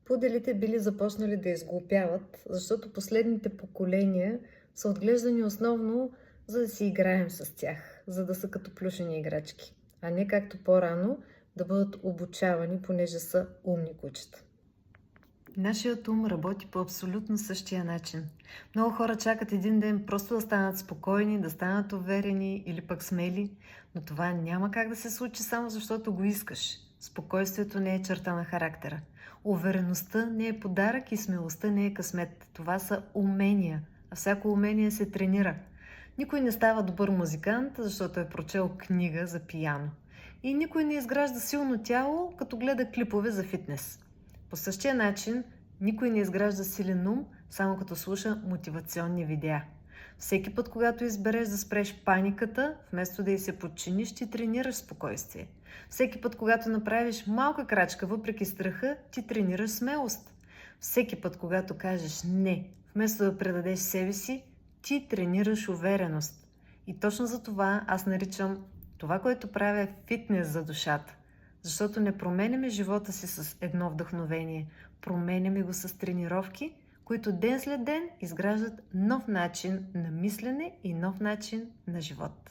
Пуделите били започнали да изглупяват, защото последните поколения са отглеждани основно за да си играем с тях, за да са като плюшени играчки, а не както по-рано да бъдат обучавани, понеже са умни кучета. Нашият ум работи по абсолютно същия начин. Много хора чакат един ден просто да станат спокойни, да станат уверени или пък смели, но това няма как да се случи само защото го искаш. Спокойствието не е черта на характера. Увереността не е подарък и смелостта не е късмет. Това са умения, а всяко умение се тренира. Никой не става добър музикант, защото е прочел книга за пиано. И никой не изгражда силно тяло, като гледа клипове за фитнес. По същия начин, никой не изгражда силен ум, само като слуша мотивационни видеа. Всеки път, когато избереш да спреш паниката, вместо да й се подчиниш, ти тренираш спокойствие. Всеки път, когато направиш малка крачка въпреки страха, ти тренираш смелост. Всеки път, когато кажеш не, вместо да предадеш себе си, ти тренираш увереност. И точно за това аз наричам това, което правя, фитнес за душата. Защото не променяме живота си с едно вдъхновение. Променяме го с тренировки, които ден след ден изграждат нов начин на мислене и нов начин на живот.